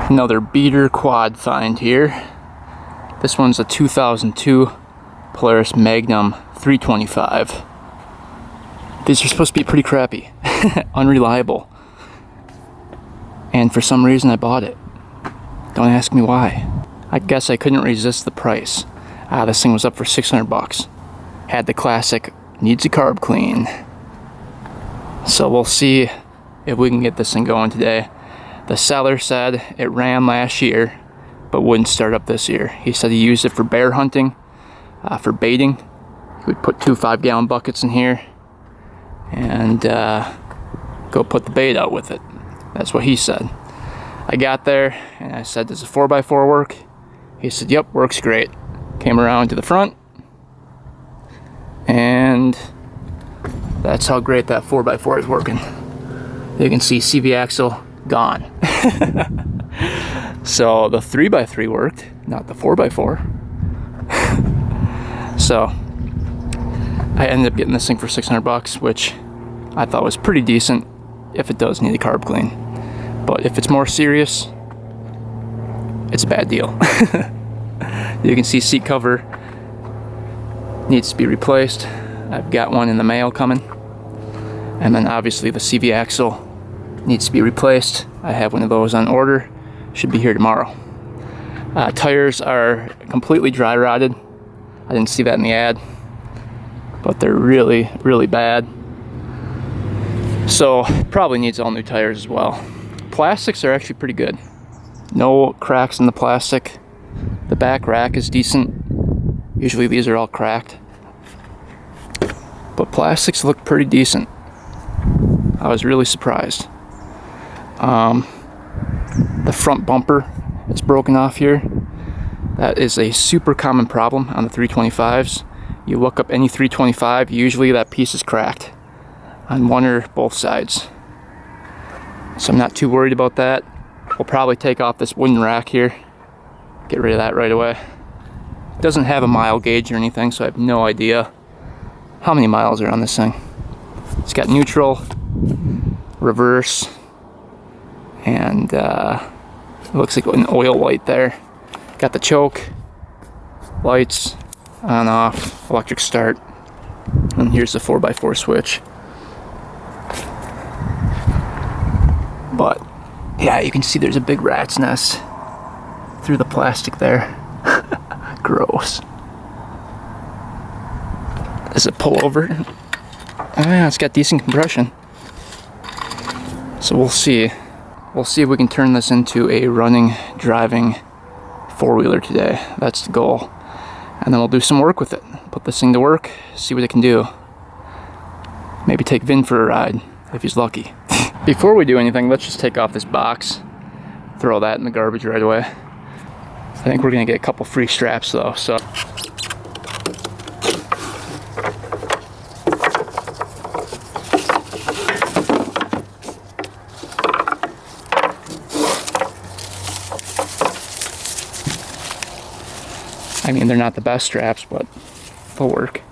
Another beater quad find here. This one's a 2002 Polaris Magnum 325. These are supposed to be pretty crappy, unreliable. And for some reason I bought it. Don't ask me why. I guess I couldn't resist the price. This thing was up for 600 bucks. Had the classic, needs a carb clean. So we'll see if we can get this thing going today. The seller said it ran last year, but wouldn't start up this year. He said he used it for bear hunting, for baiting. He would put 2 5-gallon buckets in here and go put the bait out with it. That's what he said. I got there and I said, does a 4x4 work? He said, yep, works great. Came around to the front, and that's how great that 4x4 is working. You can see CV axle gone. So the 3x3 worked, not the 4x4. So I ended up getting this thing for 600 bucks, which I thought was pretty decent if it does need a carb clean. But if it's more serious, it's a bad deal. You can see seat cover needs to be replaced. I've got one in the mail coming. And then obviously the CV axle needs to be replaced. I have one of those on order. Should be here tomorrow. Tires are completely dry rotted. I didn't see that in the ad, but they're really, really bad. So probably needs all new tires as well. Plastics are actually pretty good. No cracks in the plastic. The back rack is decent. Usually these are all cracked, but plastics look pretty decent. I was really surprised. The front bumper is broken off here. That is a super common problem on the 325s. You look up any 325, usually that piece is cracked on one or both sides. So I'm not too worried about that. We'll probably take off this wooden rack here, get rid of that right away. It doesn't have a mile gauge or anything, so I have no idea how many miles are on this thing. It's got neutral, reverse, and it looks like an oil light there. Got the choke, lights, on off, electric start, and here's the 4x4 switch. But yeah, you can see there's a big rat's nest through the plastic there. Gross. Does it pull over? Oh yeah, it's got decent compression. So we'll see. We'll see if we can turn this into a running, driving four-wheeler today. That's the goal. And then we'll do some work with it. Put this thing to work, see what it can do. Maybe take Vin for a ride, if he's lucky. Before we do anything, let's just take off this box. Throw that in the garbage right away. I think we're gonna get a couple free straps though, so. I mean, they're not the best straps, but they'll work.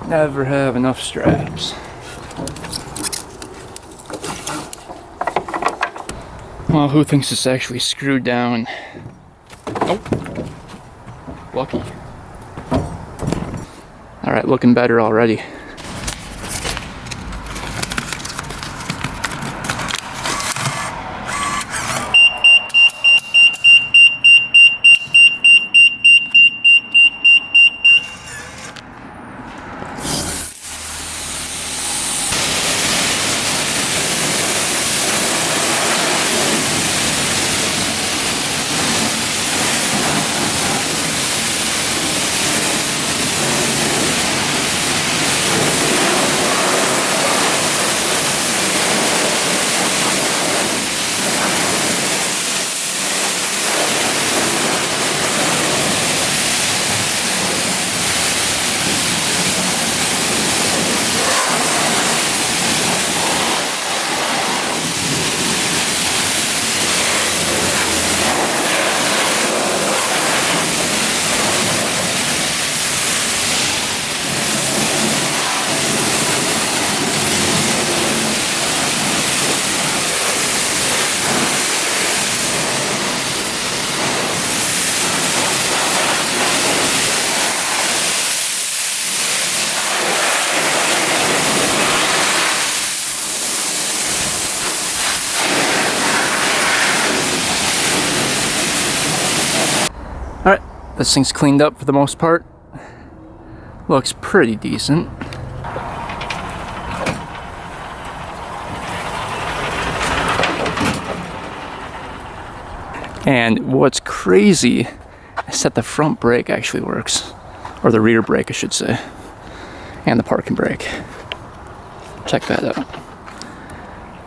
Never have enough straps. Well, who thinks it's actually screwed down? Nope. Lucky. Alright, looking better already. This thing's cleaned up for the most part. Looks pretty decent. And what's crazy is that the front brake actually works. Or the rear brake, I should say. And the parking brake. Check that out.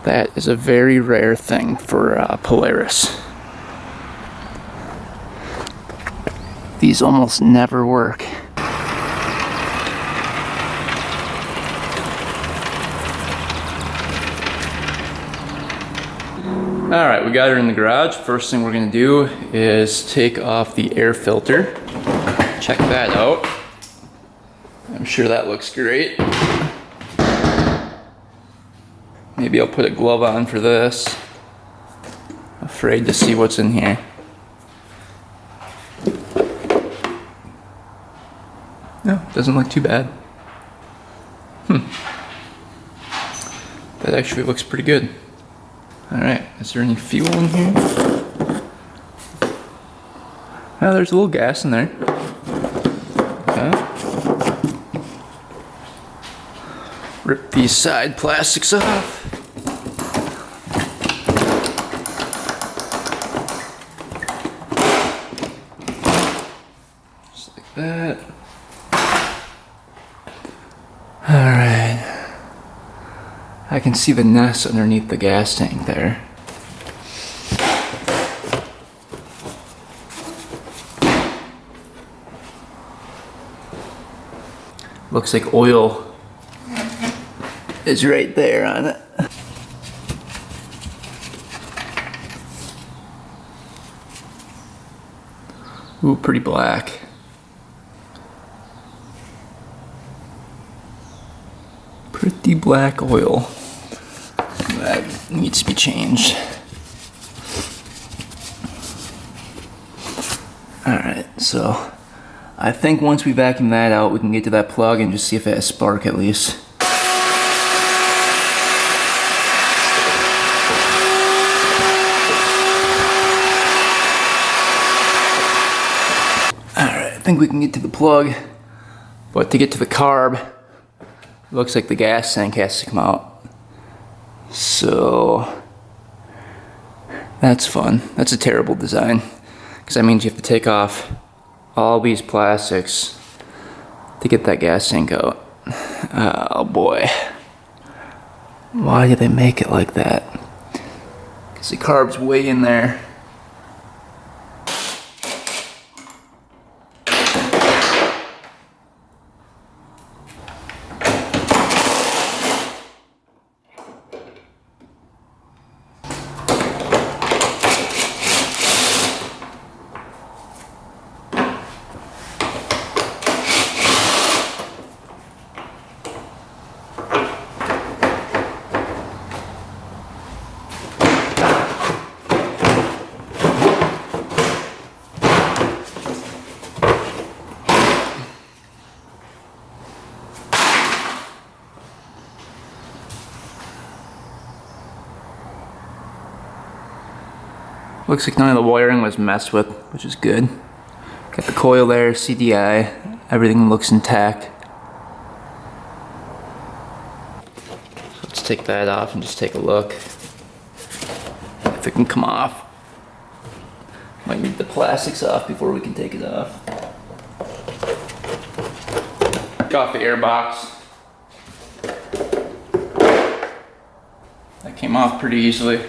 That is a very rare thing for Polaris. These almost never work. Alright, we got her in the garage. First thing we're going to do is take off the air filter. Check that out. I'm sure that looks great. Maybe I'll put a glove on for this. Afraid to see what's in here. No, doesn't look too bad. That actually looks pretty good. Alright, is there any fuel in here? Oh, there's a little gas in there. Okay. Rip these side plastics off. Just like that. Alright. I can see the nest underneath the gas tank there. Looks like oil is right there on it. Ooh, pretty black. Pretty black oil. That needs to be changed. Alright, so I think once we vacuum that out, we can get to that plug and just see if it has spark at least. Alright, I think we can get to the plug, but to get to the carb, it looks like the gas tank has to come out. So that's fun. That's a terrible design, because that means you have to take off all these plastics to get that gas tank out. Oh boy. Why did they make it like that? Because the carb's way in there. Looks like none of the wiring was messed with, which is good. Got the coil there, CDI, everything looks intact. So let's take that off and just take a look if it can come off. Might need the plastics off before we can take it off. Take off the air box. That came off pretty easily.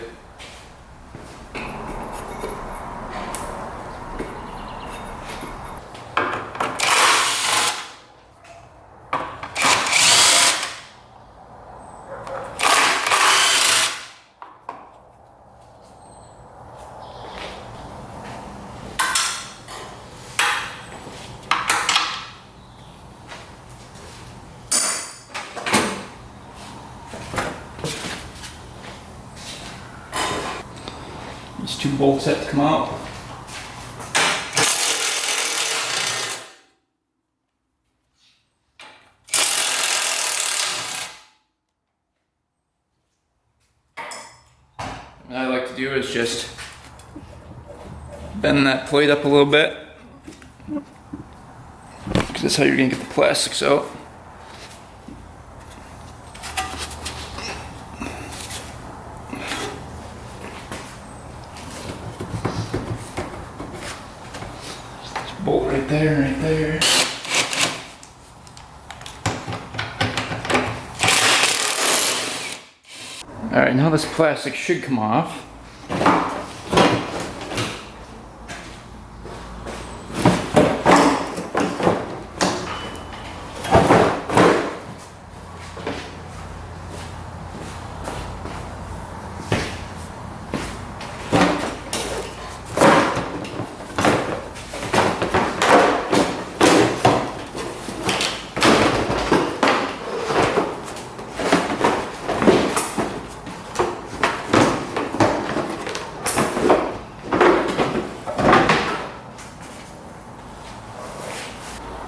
These two bolts have to come out. What I like to do is just bend that plate up a little bit because that's how you're gonna get the plastics out. Bolt right there, right there. Alright, now this plastic should come off.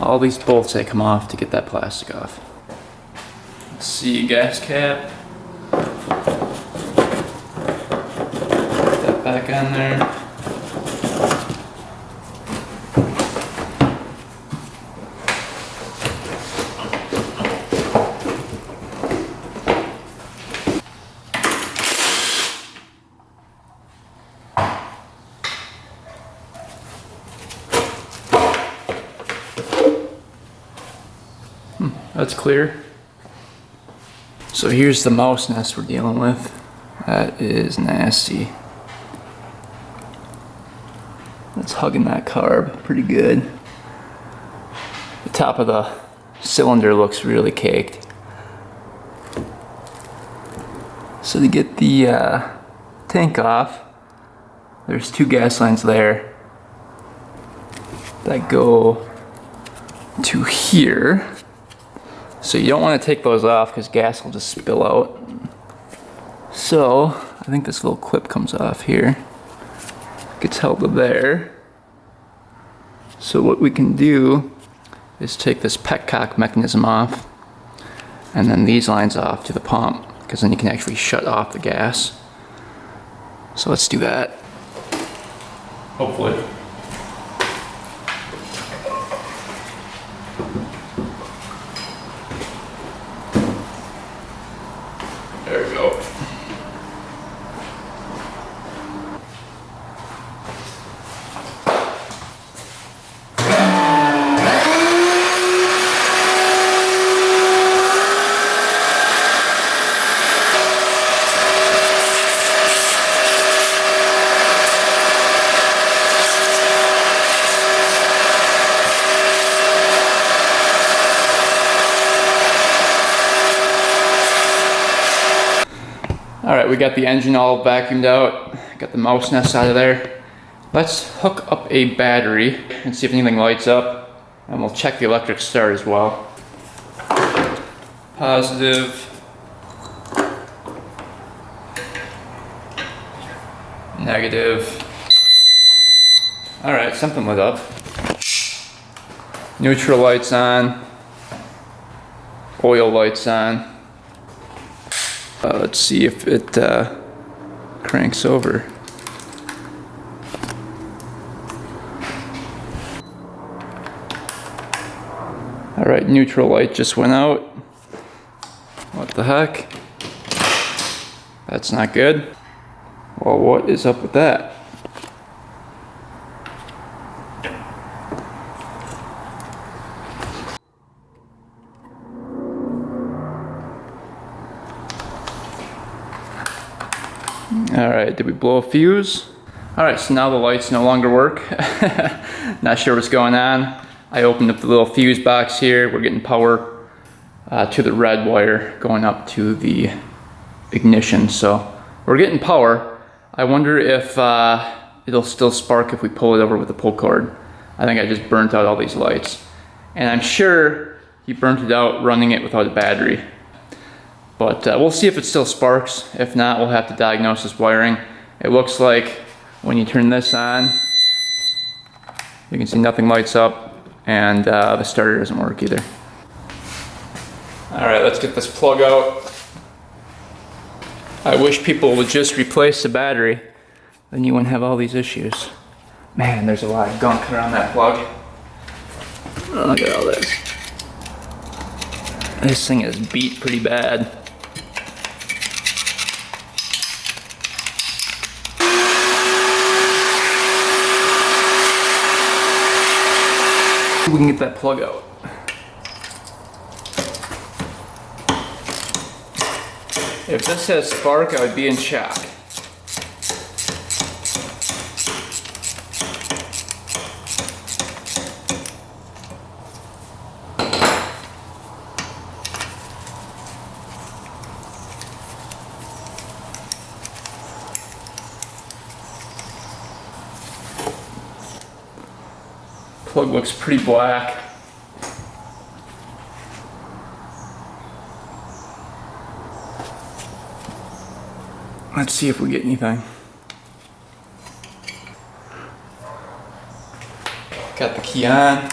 All these bolts that come off to get that plastic off. Let's see, gas cap. Put that back on there. That's clear. So here's the mouse nest we're dealing with. That is nasty. That's hugging that carb pretty good. The top of the cylinder looks really caked. So to get the tank off, there's two gas lines there that go to here. So you don't want to take those off because gas will just spill out. So I think this little clip comes off here. Gets held to there. So what we can do is take this petcock mechanism off and then these lines off to the pump, because then you can actually shut off the gas. So let's do that. Hopefully. There we go. Alright, we got the engine all vacuumed out, got the mouse nest out of there. Let's hook up a battery and see if anything lights up, and we'll check the electric start as well. Positive. Negative. Alright, something lit up. Neutral lights on. Oil lights on. Let's see if it cranks over. Alright, neutral light just went out. What the heck? That's not good. Well, what is up with that? Alright, did we blow a fuse? Alright, so now the lights no longer work. Not sure what's going on. I opened up the little fuse box here. We're getting power to the red wire going up to the ignition. So we're getting power. I wonder if it'll still spark if we pull it over with a pull cord. I think I just burnt out all these lights. And I'm sure he burnt it out running it without a battery. But we'll see if it still sparks. If not, we'll have to diagnose this wiring. It looks like when you turn this on, you can see nothing lights up, and the starter doesn't work either. Alright, let's get this plug out. I wish people would just replace the battery, then you wouldn't have all these issues. Man, there's a lot of gunk around that plug. Oh, look at all this. This thing is beat pretty bad. We can get that plug out. If this has spark, I would be in shock. Plug looks pretty black. Let's see if we get anything. Got the key on.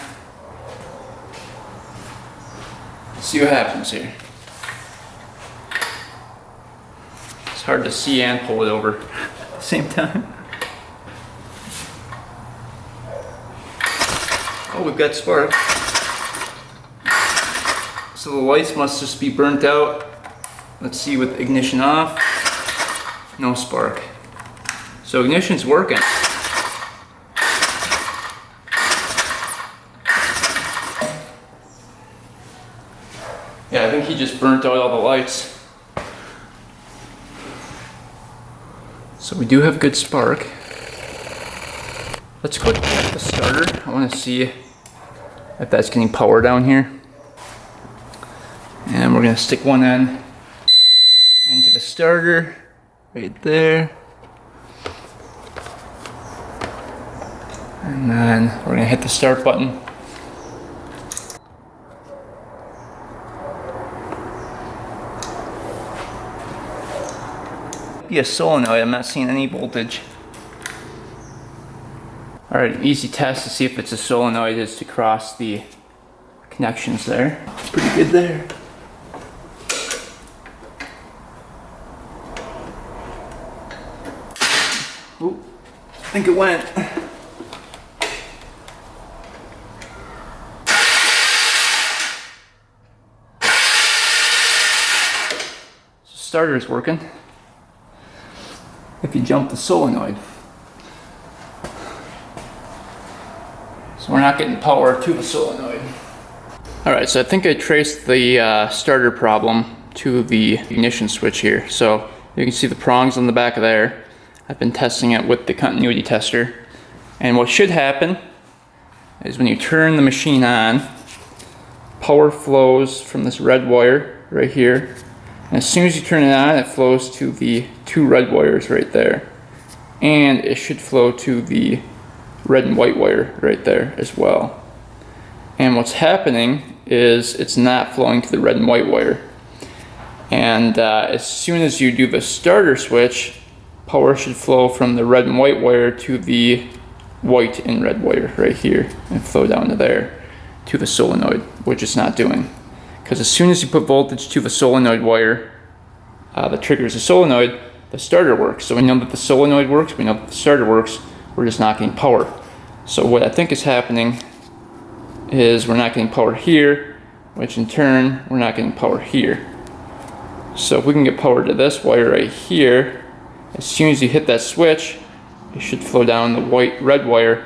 See what happens here. It's hard to see and pull it over at the same time. Oh, we've got spark. So the lights must just be burnt out. Let's see with ignition off. No spark. So ignition's working. Yeah, I think he just burnt out all the lights. So we do have good spark. Let's quick check the starter. I want to see if that's getting power down here. And we're going to stick one end into the starter. Right there. And then we're gonna hit the start button. Be a solenoid, I'm not seeing any voltage. Alright, easy test to see if it's a solenoid is to cross the connections there. Pretty good there. Ooh, I think it went. Starter is working. If you jump the solenoid. So we're not getting power to the solenoid. Alright, so I think I traced the starter problem to the ignition switch here. So you can see the prongs on the back of there. I've been testing it with the continuity tester. And what should happen is when you turn the machine on, power flows from this red wire right here. And as soon as you turn it on, it flows to the two red wires right there. And it should flow to the red and white wire right there as well. And what's happening is it's not flowing to the red and white wire. And as soon as you do the starter switch, power should flow from the red and white wire to the white and red wire right here and flow down to there to the solenoid, which it's not doing. Because as soon as you put voltage to the solenoid wire that triggers the solenoid, the starter works. So we know that the solenoid works, we know that the starter works, we're just not getting power. So what I think is happening is we're not getting power here, which in turn we're not getting power here. So if we can get power to this wire right here, as soon as you hit that switch, it should flow down the red wire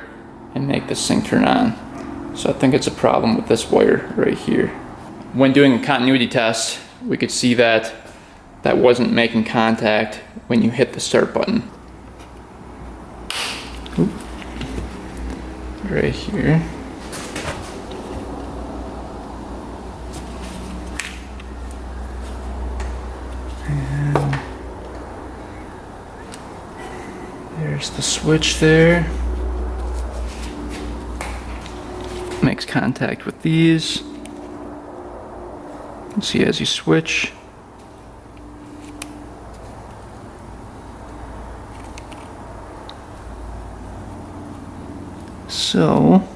and make this thing turn on. So I think it's a problem with this wire right here. When doing a continuity test, we could see that that wasn't making contact when you hit the start button. Oop. Right here. And there's the switch there. Makes contact with these. You can see as you switch. So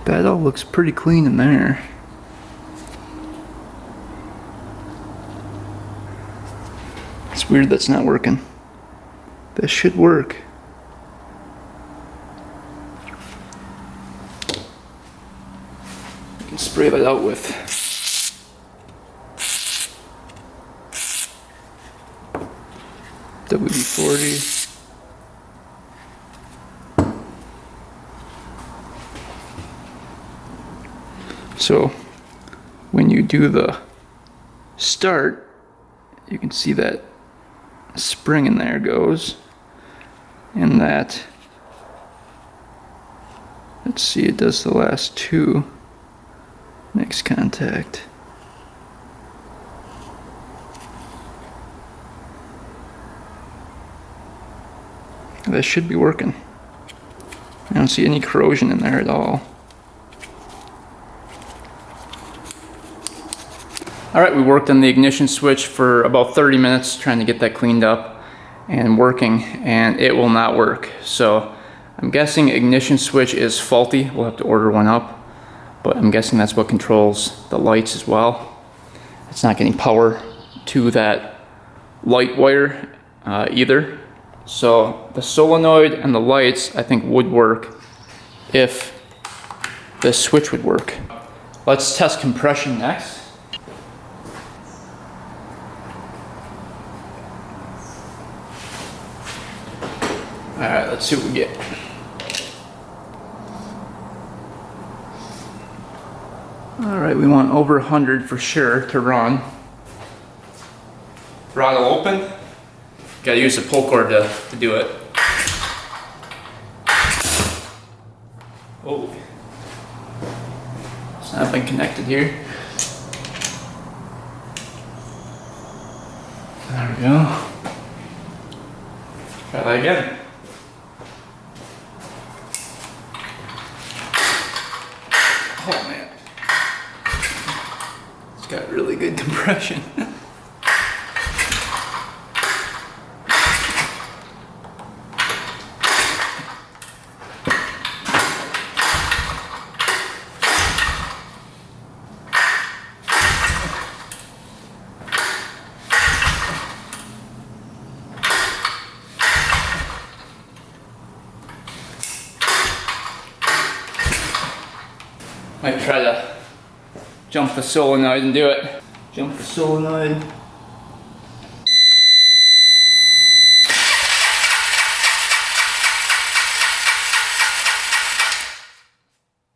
that all looks pretty clean in there. It's weird that's not working. This should work. spray that out with. WD-40. So when you do the start, you can see that spring in there goes, and that, let's see, it does the last two, makes contact. That should be working. I don't see any corrosion in there at all. Alright, we worked on the ignition switch for about 30 minutes trying to get that cleaned up and working, and it will not work. So I'm guessing ignition switch is faulty. We'll have to order one up, but I'm guessing that's what controls the lights as well. It's not getting power to that light wire either. So the solenoid and the lights I think would work if the switch would work. Let's test compression next. Alright, let's see what we get. Alright, we want over 100 for sure to run. Throttle open. Gotta use the pull cord to do it. Oh. It's not been connected here. There we go. Try that again. Oh man. It's got really good compression. Might try to jump the solenoid and do it. Jump the solenoid.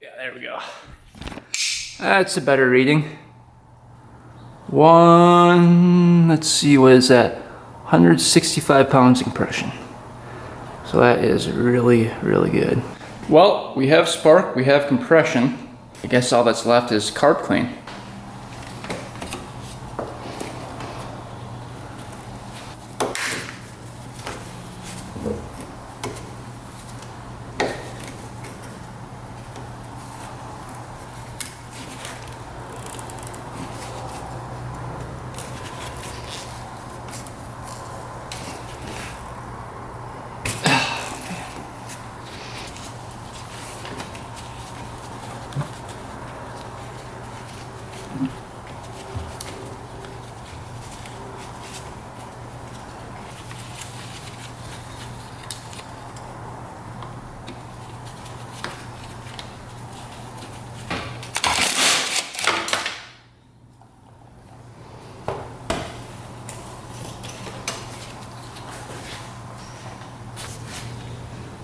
Yeah, there we go. That's a better reading. Let's see, what is that? 165 pounds of compression. So that is really, really good. Well, we have spark, we have compression. I guess all that's left is carb clean.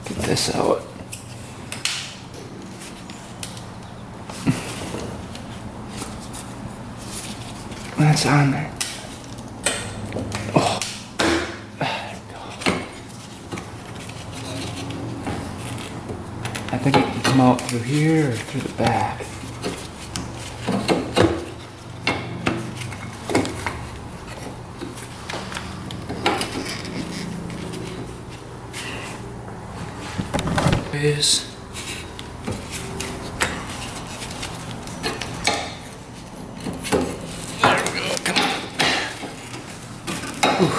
Get this out. That's on there. Oh. There we go. I think it can come out through here or through the back. Is there we go, come on. Ooh.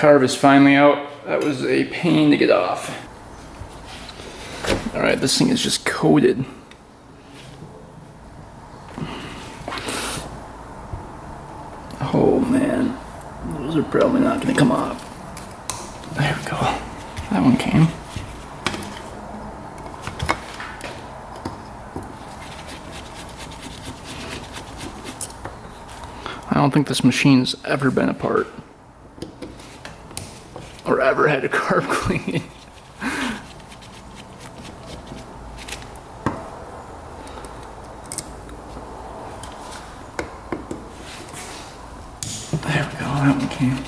carb is finally out. That was a pain to get off. All right, this thing is just coated. Oh man, those are probably not gonna come off. There we go. That one came. I don't think this machine's ever been apart. Or ever had a carb clean. There we go, that one came.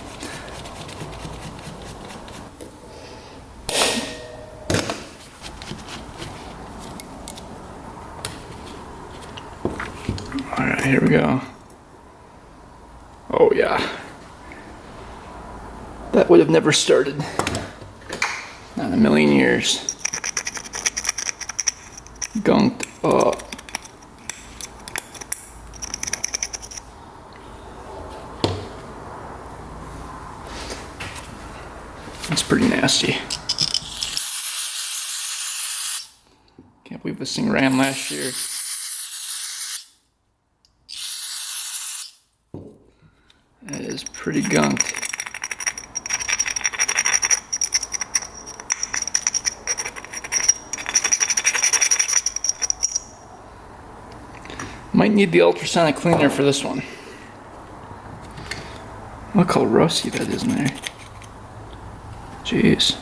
Alright, here we go. Oh yeah. That would have never started. Not in a million years. Gunked up. That's pretty nasty. Can't believe this thing ran last year. That is pretty gunked. Might need the ultrasonic cleaner for this one. Look how rusty that is in there. Jeez.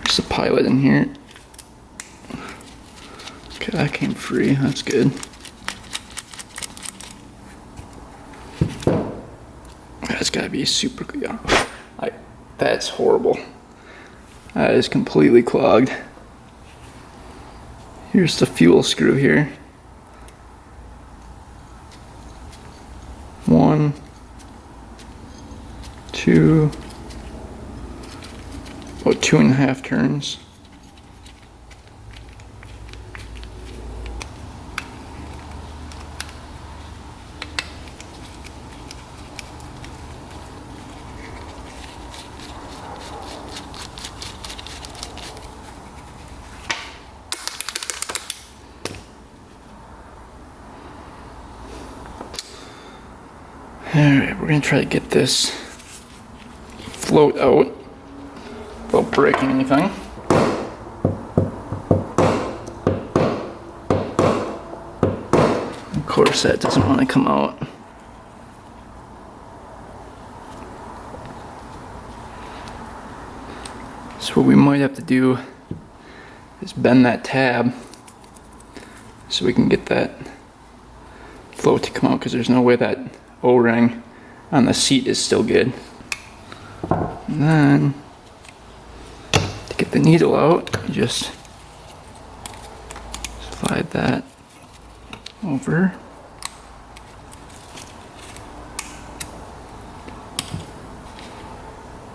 There's a pilot in here. Okay, that came free. That's good. That's gotta be super clear. That's horrible. That is completely clogged. Here's the fuel screw here. 1, 2, about 2.5 turns. Alright, we're gonna try to get this float out without breaking anything. Of course, that doesn't want to come out. So what we might have to do is bend that tab so we can get that float to come out, because there's no way that O-ring on the seat is still good. And then to get the needle out, you just slide that over.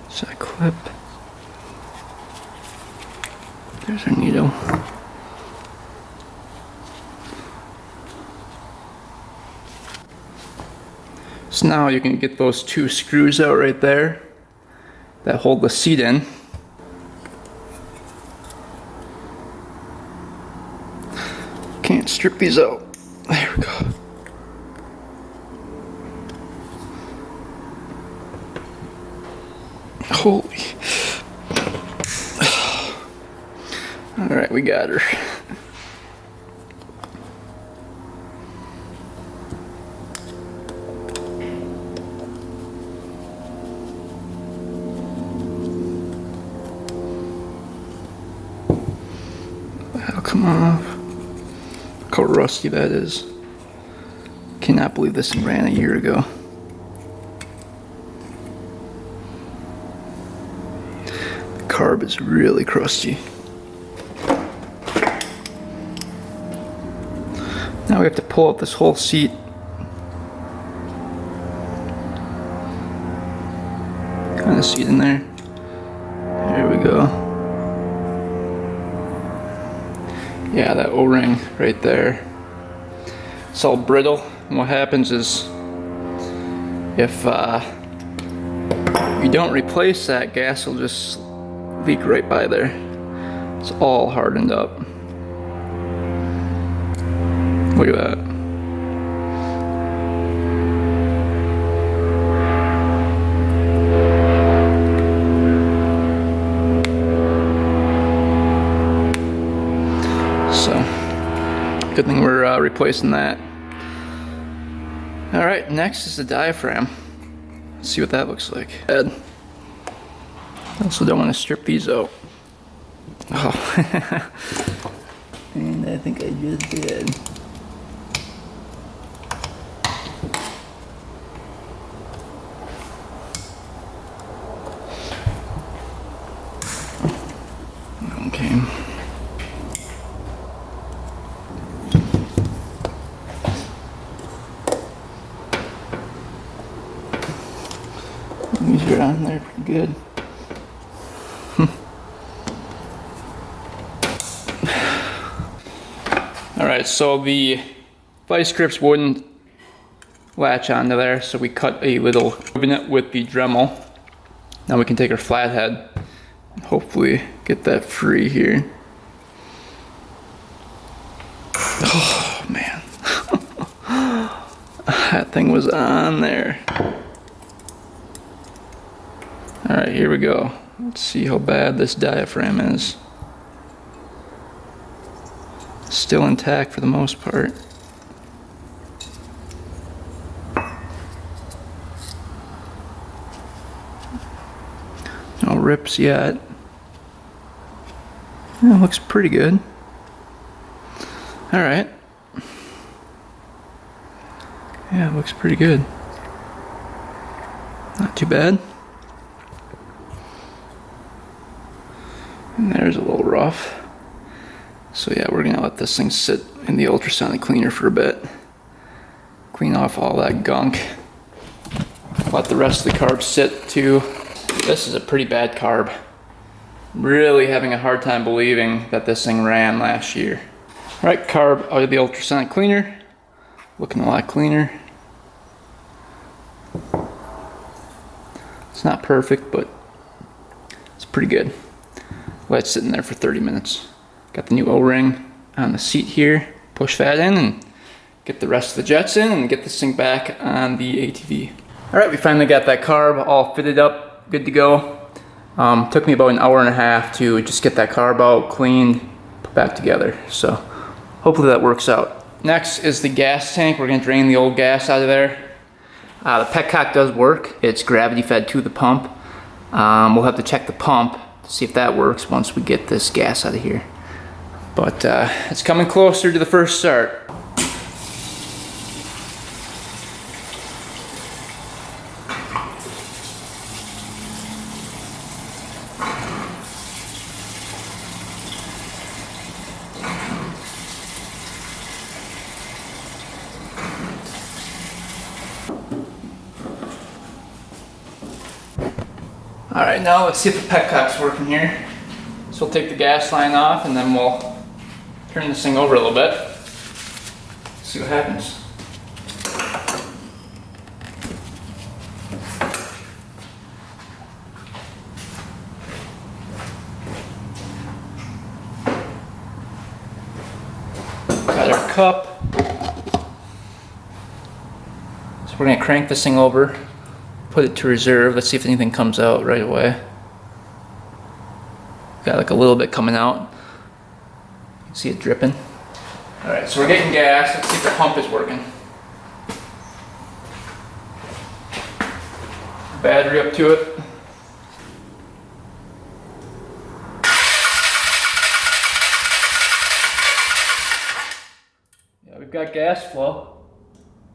So I clip. There's our needle. So now you can get those 2 screws out right there that hold the seat in. Can't strip these out. There we go. Holy. Alright, we got her. That'll come off. Look how rusty that is. Cannot believe this thing ran a year ago. The carb is really crusty. Now we have to pull out this whole seat. Kind of seat in there. There we go. Yeah, that O-ring right there. It's all brittle. And what happens is if you don't replace that, gas will just leak right by there. It's all hardened up. Look at that. So, good thing we're replacing that. Alright, next is the diaphragm. Let's see what that looks like. I also don't want to strip these out. Oh. And I think I just did. Okay. These are on there pretty good. Alright, so the vice grips wouldn't latch onto there, so we cut a little rivet with the Dremel. Now we can take our flathead and hopefully get that free here. Oh man. That thing was on there. Alright, here we go. Let's see how bad this diaphragm is. Still intact for the most part. No rips yet. Yeah, it looks pretty good. Alright. Yeah, it looks pretty good. Not too bad. And there's a little rough. So yeah, we're gonna let this thing sit in the ultrasonic cleaner for a bit. Clean off all that gunk. Let the rest of the carb sit too. This is a pretty bad carb. Really having a hard time believing that this thing ran last year. Alright, carb out of the ultrasonic cleaner. Looking a lot cleaner. It's not perfect, but it's pretty good. Let it sit in there for 30 minutes. Got the new O-ring on the seat here. Push that in and get the rest of the jets in and get this thing back on the ATV. Alright, we finally got that carb all fitted up, good to go. Took me about an hour and a half to just get that carb out, cleaned, put back together. So hopefully that works out. Next is the gas tank. We're gonna drain the old gas out of there. The petcock does work. It's gravity fed to the pump. We'll have to check the pump to see if that works once we get this gas out of here. But it's coming closer to the first start. Alright, now let's see if the petcock's working here. So we'll take the gas line off and then we'll turn this thing over a little bit. See what happens. Got our cup. So we're going to crank this thing over. Put it to reserve. Let's see if anything comes out right away. Got like a little bit coming out. You can see it dripping. Alright, so we're getting gas. Let's see if the pump is working. Battery up to it. Yeah, we've got gas flow.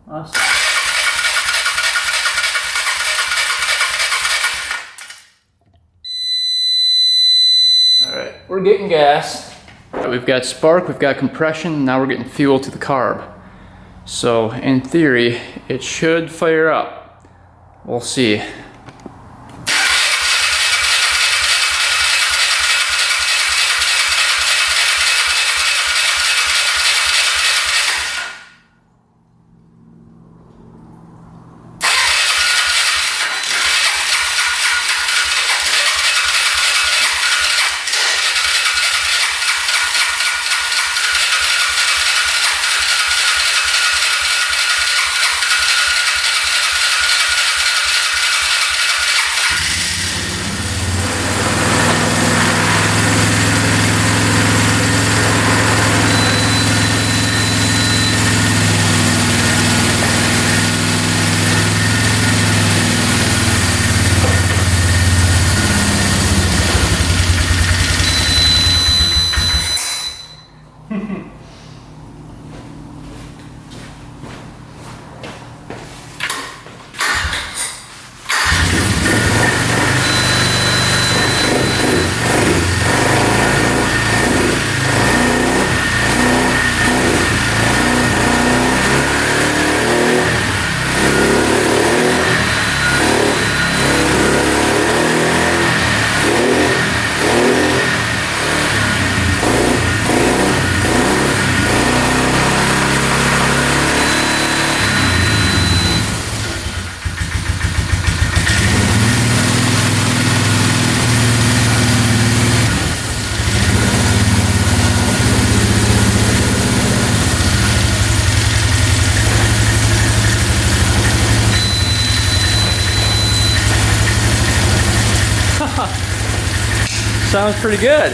Awesome. Alright, we're getting gas. We've got spark, we've got compression, now we're getting fuel to the carb. So in theory, it should fire up. We'll see. Sounds pretty good.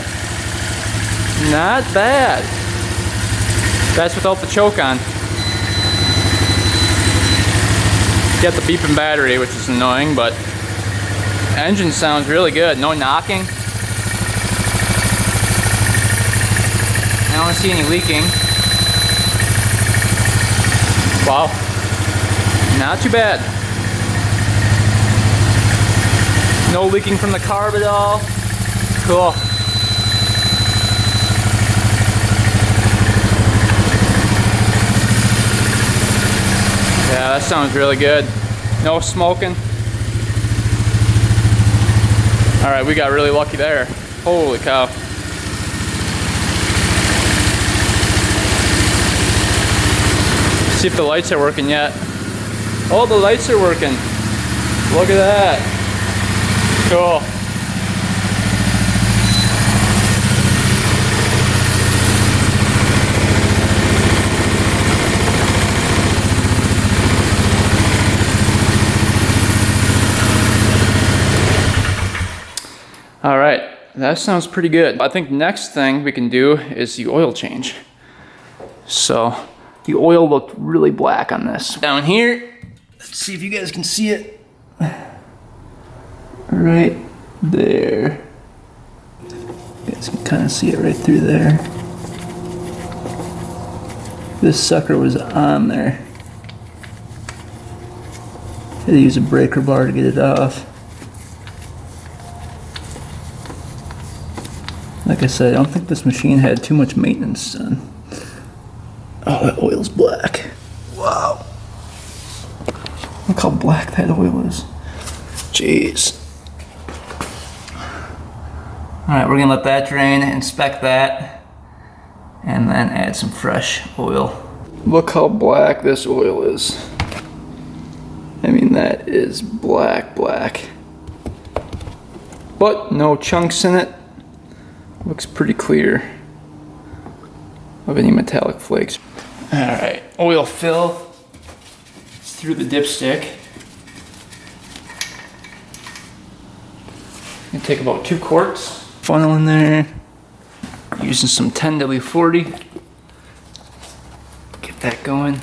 Not bad. That's without the choke on. Get the beeping battery, which is annoying, but engine sounds really good. No knocking. I don't see any leaking. Wow. Not too bad. No leaking from the carb at all. Cool. Yeah, that sounds really good. No smoking. Alright, we got really lucky there. Holy cow. See if the lights are working yet. Oh, the lights are working. Look at that. Cool. All right, that sounds pretty good. I think next thing we can do is the oil change. So the oil looked really black on this. Down here, let's see if you guys can see it. Right there. You guys can kind of see it right through there. This sucker was on there. Had to use a breaker bar to get it off. Like I said, I don't think this machine had too much maintenance done. Oh, that oil's black. Wow. Look how black that oil is. Jeez. Alright, we're gonna let that drain, inspect that, and then add some fresh oil. Look how black this oil is. I mean, that is black, black. But no chunks in it. Looks pretty clear of any metallic flakes. Alright, oil fill. It's through the dipstick. Gonna take about 2 quarts. Funnel in there. Using some 10W40. Get that going.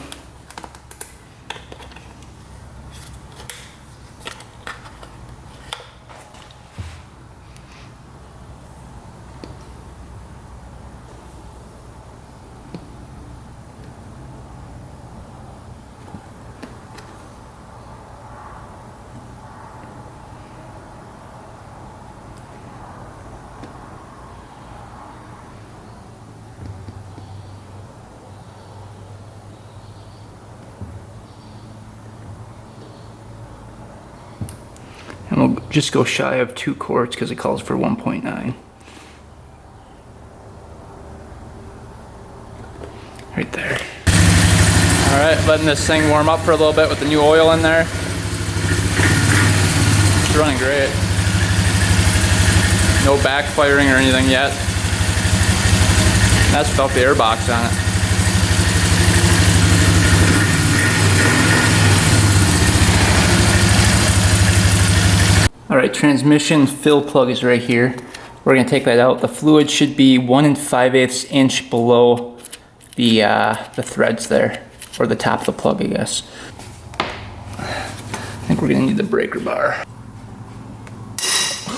And we'll just go shy of 2 quarts because it calls for 1.9. Right there. Alright, letting this thing warm up for a little bit with the new oil in there. It's running great. No backfiring or anything yet. That's without the air box on it. Alright, transmission fill plug is right here. We're going to take that out. The fluid should be 1 5/8 inch below the threads there, or the top of the plug, I guess. I think we're going to need the breaker bar.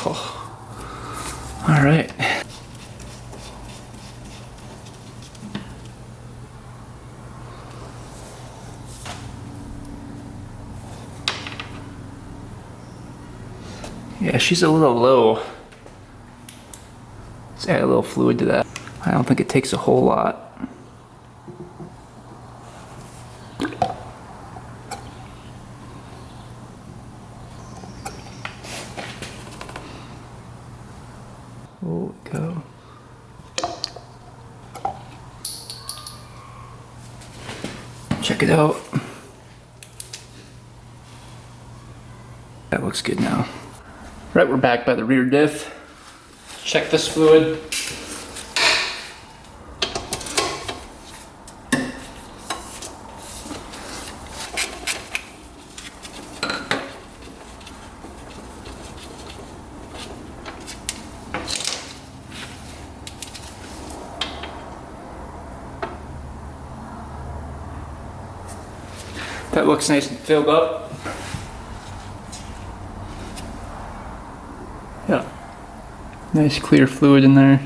Oh. Alright. Yeah, she's a little low. Let's add a little fluid to that. I don't think it takes a whole lot. Oh, go. Check it out. That looks good now. Right, we're back by the rear diff. Check this fluid. That looks nice and filled up. Yeah, nice clear fluid in there.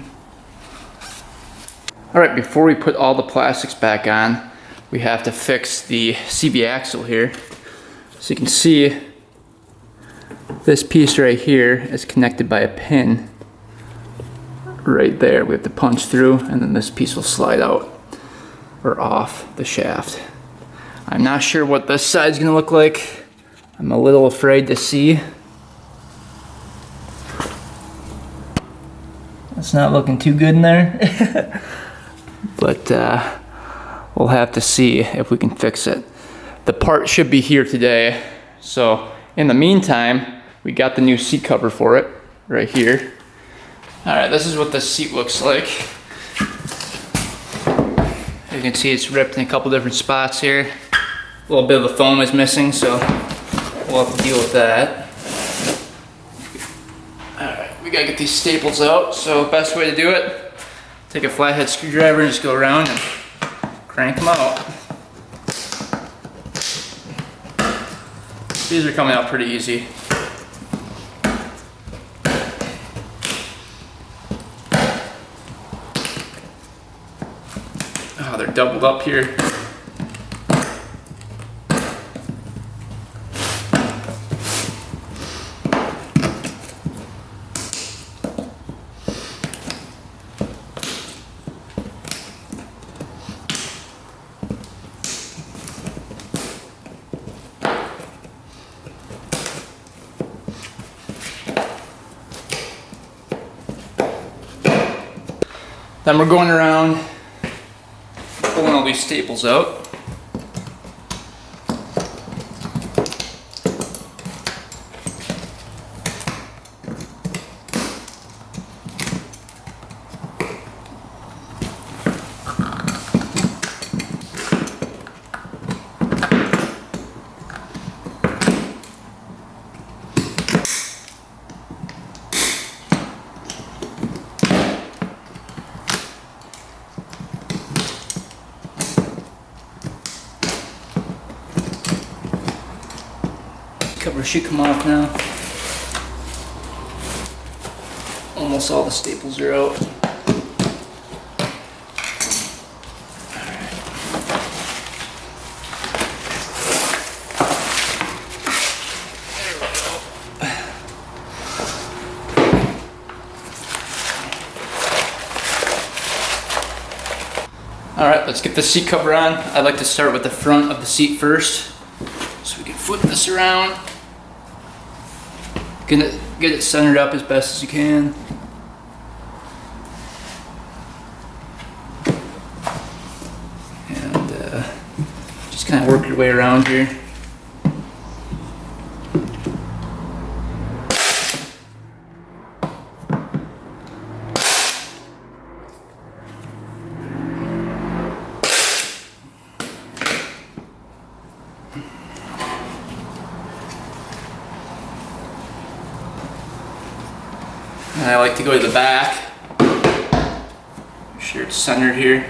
Alright, before we put all the plastics back on, we have to fix the CV axle here. So you can see this piece right here is connected by a pin right there. We have to punch through, and then this piece will slide out or off the shaft. I'm not sure what this side's gonna look like. I'm a little afraid to see. It's not looking too good in there. But we'll have to see if we can fix it. The part should be here today. So in the meantime, we got the new seat cover for it right here. All right, this is what the seat looks like. You can see it's ripped in a couple different spots here. A little bit of the foam is missing, so we'll have to deal with that. Alright, we gotta get these staples out, so best way to do it, take a flathead screwdriver and just go around and crank them out. These are coming out pretty easy. Oh, they're doubled up here. Then we're going around pulling all these staples out. Cover should come off now. Almost all the staples are out. Alright, let's get the seat cover on. I'd like to start with the front of the seat first. So we can flip this around. Get it centered up as best as you can. And just kind of work your way around here. And I like to go to the back. Make sure it's centered here.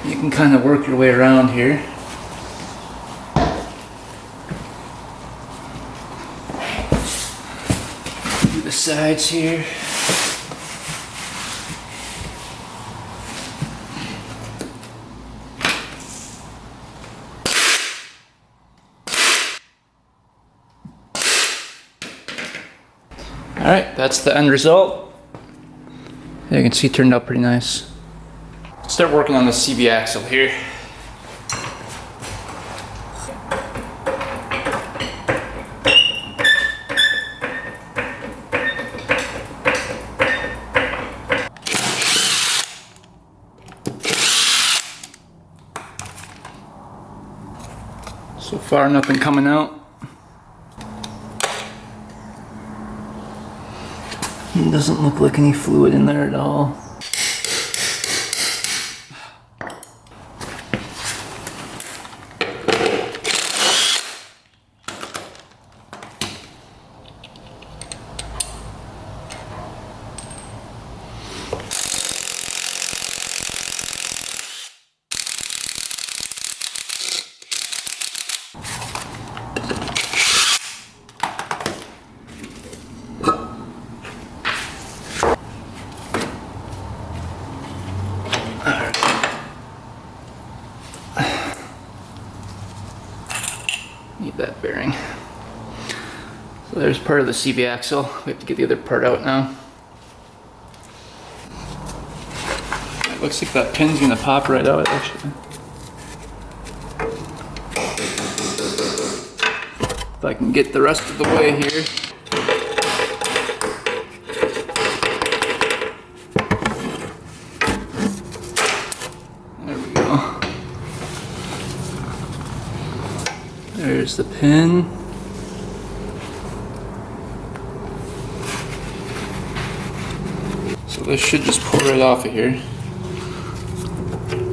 You can kind of work your way around here. Do the sides here. Alright, that's the end result. Yeah, you can see it turned out pretty nice. Start working on the CV axle here. So far, nothing coming out. It doesn't look like any fluid in there at all. Need that bearing. So there's part of the CV axle. We have to get the other part out now. It looks like that pin's gonna pop right out actually. If I can get the rest of the way here. There we go. There's the pin. So this should just pull right off of here.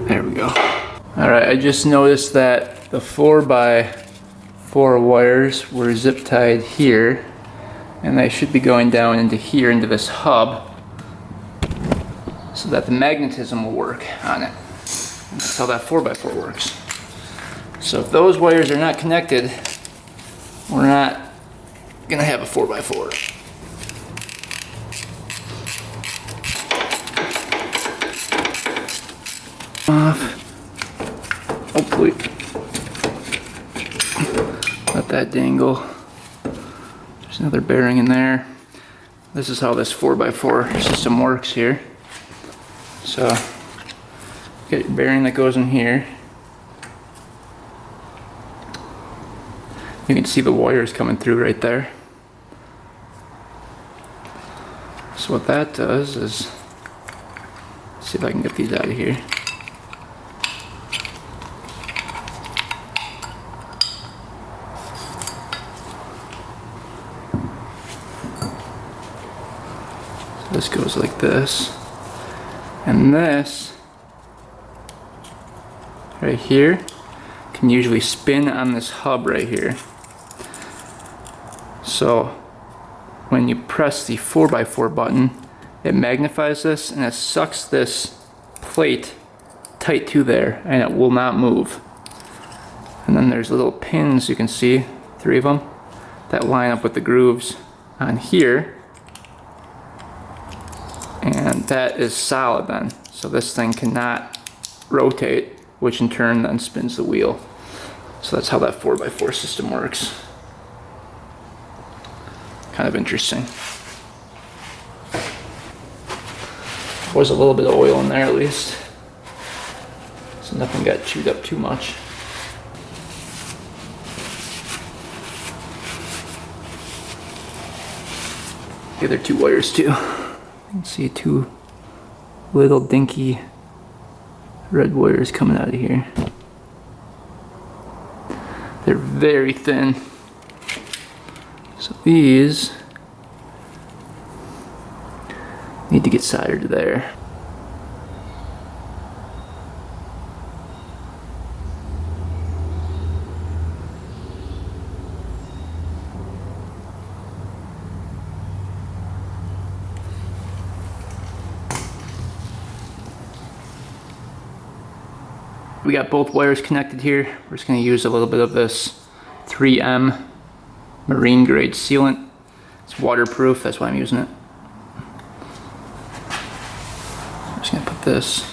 There we go. Alright, I just noticed that the 4x4 wires were zip tied here, and they should be going down into here, into this hub, so that the magnetism will work on it. And that's how that 4x4 works. So if those wires are not connected, we're not gonna have a 4x4. Off. Hopefully. Let that dangle. There's another bearing in there. This is how this 4x4 system works here. So, get your bearing that goes in here. You can see the wires coming through right there. So what that does is, let's see if I can get these out of here. So this goes like this. And this, right here, can usually spin on this hub right here. So when you press the 4x4 button, it magnifies this and it sucks this plate tight to there, and it will not move. And then there's little pins, you can see, 3 of them, that line up with the grooves on here. And that is solid then. So this thing cannot rotate, which in turn then spins the wheel. So that's how that 4x4 system works. Kind of interesting. Was a little bit of oil in there at least, so nothing got chewed up too much. The other 2 wires too. You can see 2 little dinky red wires coming out of here. They're very thin. So these need to get soldered to there. We got both wires connected here. We're just going to use a little bit of this 3M marine grade sealant. It's waterproof, that's why I'm using it. I'm just going to put this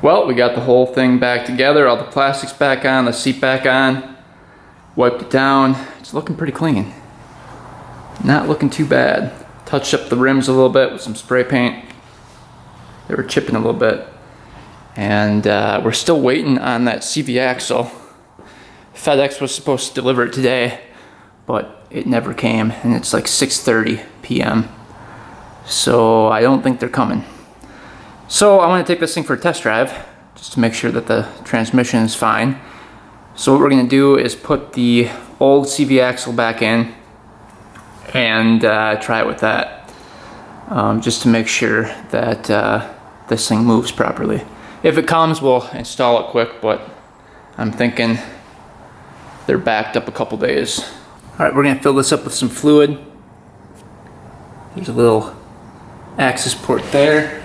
Well, we got the whole thing back together, all the plastics back on, the seat back on, wiped it down. It's looking pretty clean. Not looking too bad. Touched up the rims a little bit with some spray paint. They were chipping a little bit. And we're still waiting on that CV axle. FedEx was supposed to deliver it today, but it never came, and it's like 6:30 p.m. So I don't think they're coming. So I want to take this thing for a test drive, just to make sure that the transmission is fine. So what we're going to do is put the old CV axle back in and try it with that, just to make sure that this thing moves properly. If it comes, we'll install it quick, but I'm thinking they're backed up a couple days. All right, we're going to fill this up with some fluid. There's a little access port there.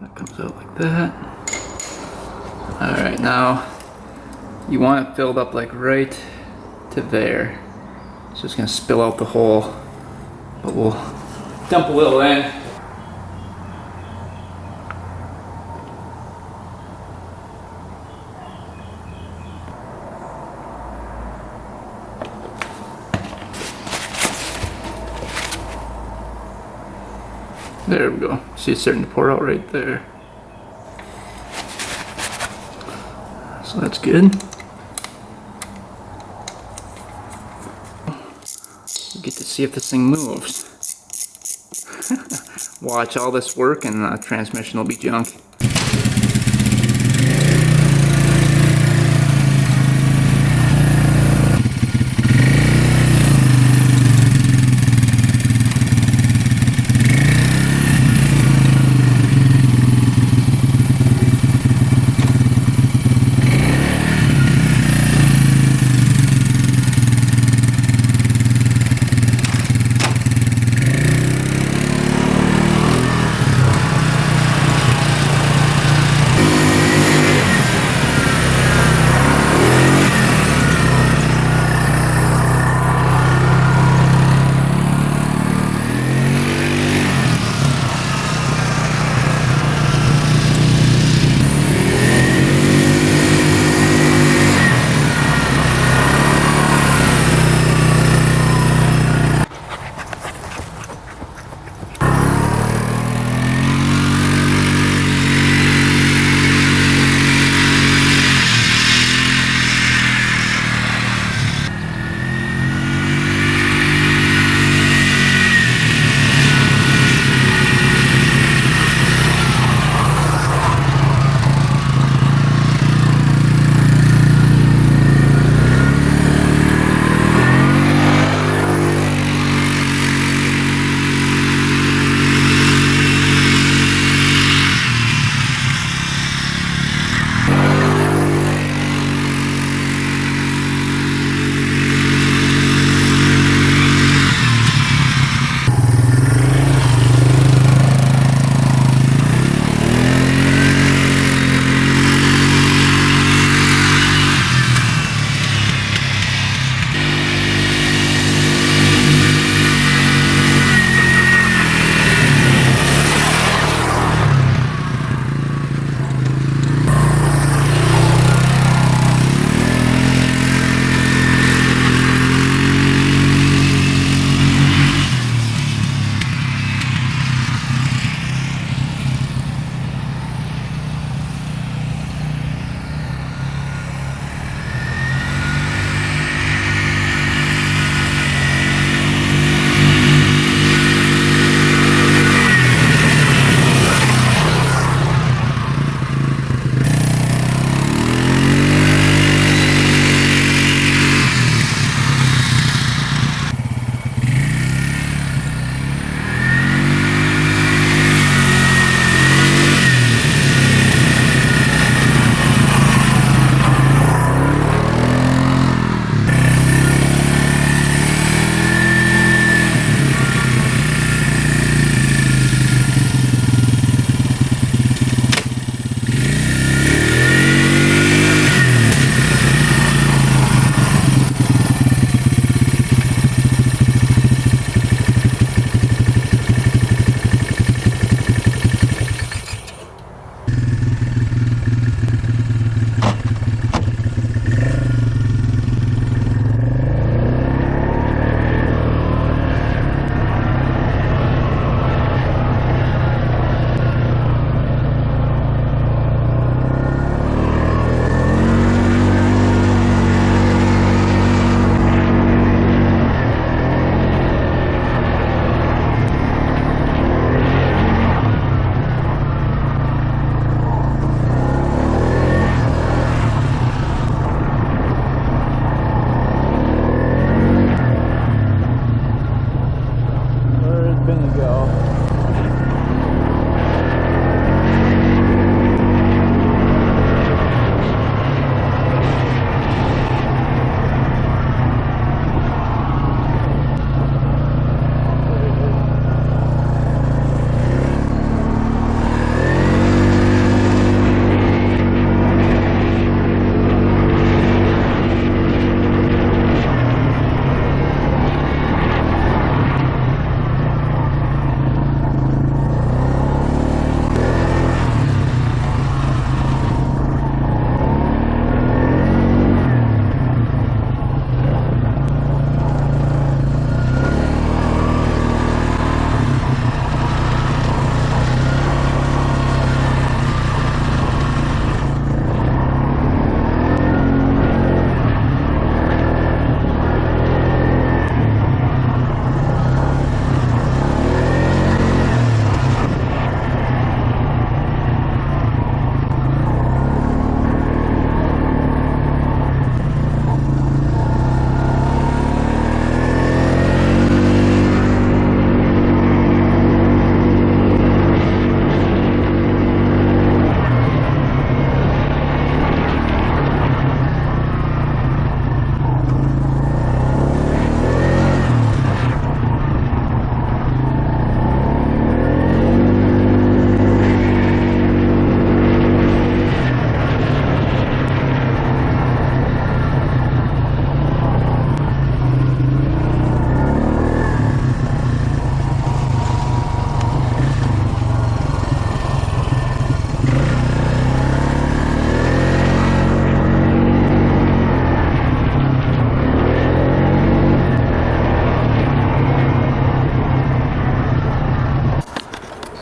That comes out like that. All right, now you want it filled up like right to there. It's just gonna spill out the hole, but we'll dump a little in. There we go. See, it's starting to pour out right there. So that's good. We get to see if this thing moves. Watch all this work and the transmission will be junk.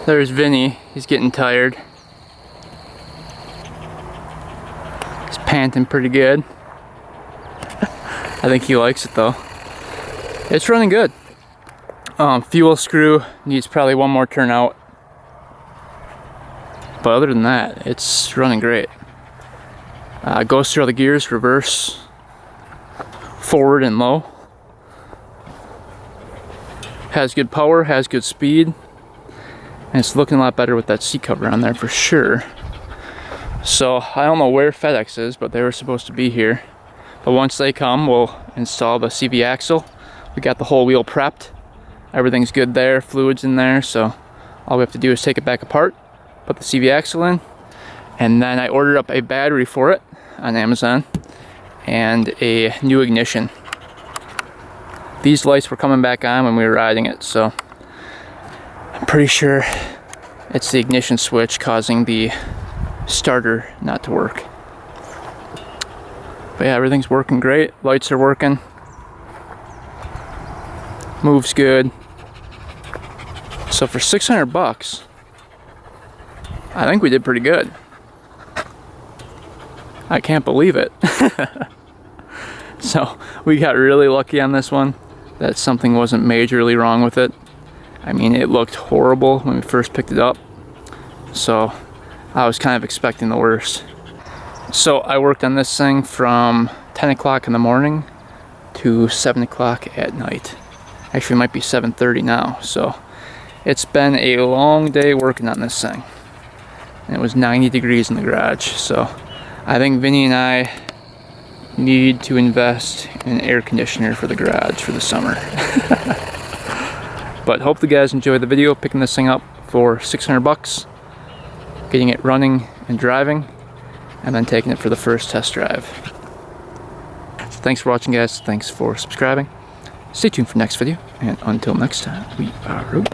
There's Vinny, he's getting tired. He's panting pretty good. I think he likes it though. It's running good. Fuel screw needs probably one more turn out. But other than that, it's running great. Goes through all the gears, reverse, forward and low. Has good power, has good speed. And it's looking a lot better with that seat cover on there for sure. So I don't know where FedEx is, but they were supposed to be here. But once they come, we'll install the CV axle. We got the whole wheel prepped. Everything's good there, fluids in there, so all we have to do is take it back apart, put the CV axle in, and then I ordered up a battery for it on Amazon and a new ignition. These lights were coming back on when we were riding it, so I'm pretty sure it's the ignition switch causing the starter not to work. But yeah, everything's working great. Lights are working. Moves good. So for 600 bucks, I think we did pretty good. I can't believe it. So we got really lucky on this one that something wasn't majorly wrong with it. I mean, it looked horrible when we first picked it up, so I was kind of expecting the worst. So I worked on this thing from 10 o'clock in the morning to 7 o'clock at night. Actually, it might be 7:30 now, so it's been a long day working on this thing. And it was 90 degrees in the garage, so I think Vinny and I need to invest in an air conditioner for the garage for the summer. But hope you guys enjoyed the video, picking this thing up for 600 bucks, getting it running and driving, and then taking it for the first test drive. So thanks for watching, guys. Thanks for subscribing. Stay tuned for the next video, and until next time, we are out.